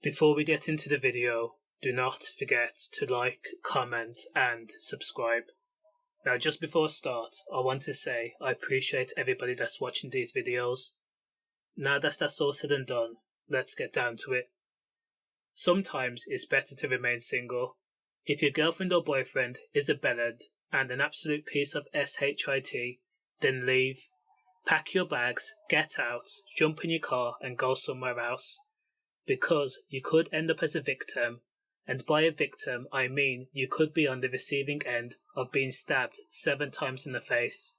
Before we get into the video, do not forget to like, comment and subscribe. Now just before I start, I want to say I appreciate everybody that's watching these videos. Now that's all said and done, let's get down to it. Sometimes it's better to remain single. If your girlfriend or boyfriend is a bellend and an absolute piece of shit, then leave. Pack your bags, get out, jump in your car and go somewhere else. Because you could end up as a victim, and by a victim I mean you could be on the receiving end of being stabbed 7 times in the face.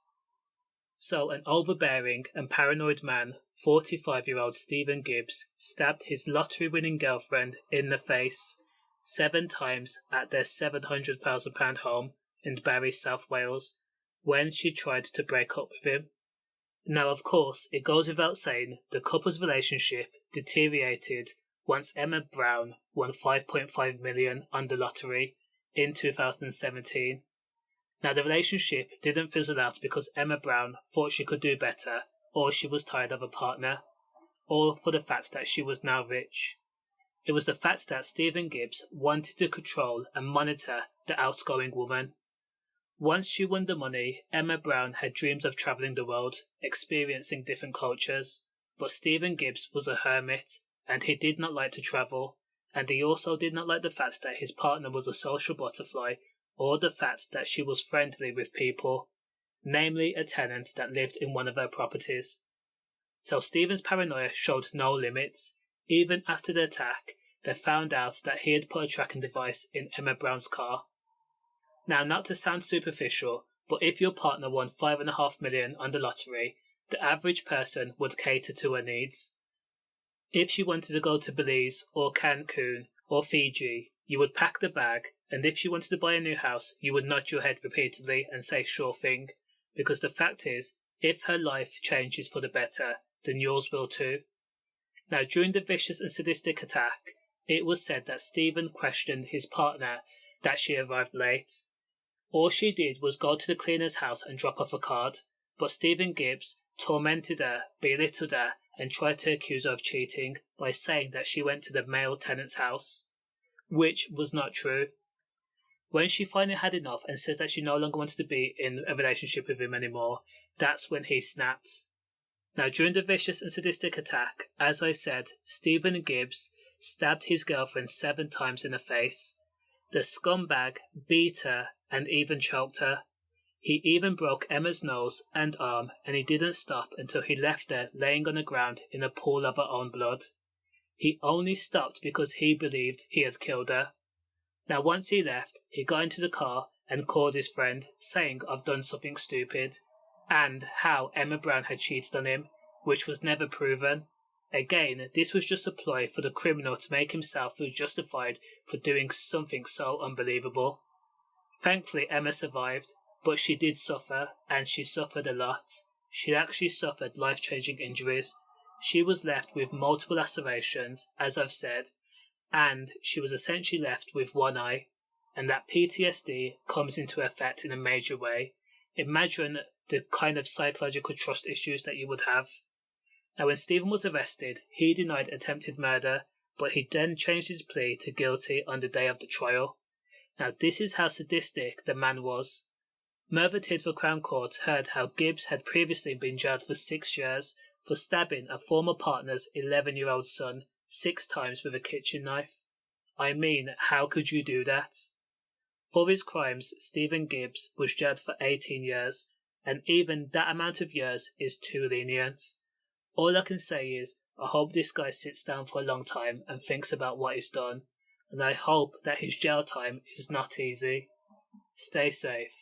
So an overbearing and paranoid man, 45-year-old Stephen Gibbs, stabbed his lottery-winning girlfriend in the face 7 times at their £700,000 home in Barry, South Wales, when she tried to break up with him. Now of course, it goes without saying the couple's relationship deteriorated once Emma Brown won $5.5 million on the lottery in 2017. Now the relationship didn't fizzle out because Emma Brown thought she could do better, or she was tired of a partner, or for the fact that she was now rich. It was the fact that Stephen Gibbs wanted to control and monitor the outgoing woman. Once she won the money, Emma Brown had dreams of travelling the world, experiencing different cultures, but Stephen Gibbs was a hermit, and he did not like to travel, and he also did not like the fact that his partner was a social butterfly, or the fact that she was friendly with people, namely a tenant that lived in one of her properties. So Stephen's paranoia showed no limits. Even after the attack, they found out that he had put a tracking device in Emma Brown's car. Now, not to sound superficial, but if your partner won $5.5 million on the lottery, the average person would cater to her needs. If she wanted to go to Belize or Cancun or Fiji, you would pack the bag, and if she wanted to buy a new house, you would nod your head repeatedly and say sure thing, because the fact is, if her life changes for the better, then yours will too. Now, during the vicious and sadistic attack, it was said that Stephen questioned his partner that she arrived late. All she did was go to the cleaner's house and drop off a card, but Stephen Gibbs tormented her, belittled her, and tried to accuse her of cheating by saying that she went to the male tenant's house, which was not true. When she finally had enough and says that she no longer wanted to be in a relationship with him anymore, that's when he snaps. Now, during the vicious and sadistic attack, as I said, Stephen Gibbs stabbed his girlfriend 7 times in the face. The scumbag beat her and even choked her. He even broke Emma's nose and arm, and he didn't stop until he left her laying on the ground in a pool of her own blood. He only stopped because he believed he had killed her. Now once he left, he got into the car and called his friend, saying I've done something stupid, and how Emma Brown had cheated on him, which was never proven. Again, this was just a ploy for the criminal to make himself feel justified for doing something so unbelievable. Thankfully, Emma survived, but she did suffer, and she suffered a lot. She actually suffered life-changing injuries. She was left with multiple lacerations, as I've said, and she was essentially left with one eye, and that PTSD comes into effect in a major way. Imagine the kind of psychological trust issues that you would have. Now, when Stephen was arrested, he denied attempted murder, but he then changed his plea to guilty on the day of the trial. Now, this is how sadistic the man was. Merthyr Tydfil Crown Court heard how Gibbs had previously been jailed for 6 years for stabbing a former partner's 11-year-old son 6 times with a kitchen knife. I mean, how could you do that? For his crimes, Stephen Gibbs was jailed for 18 years, and even that amount of years is too lenient. All I can say is, I hope this guy sits down for a long time and thinks about what he's done, and I hope that his jail time is not easy. Stay safe.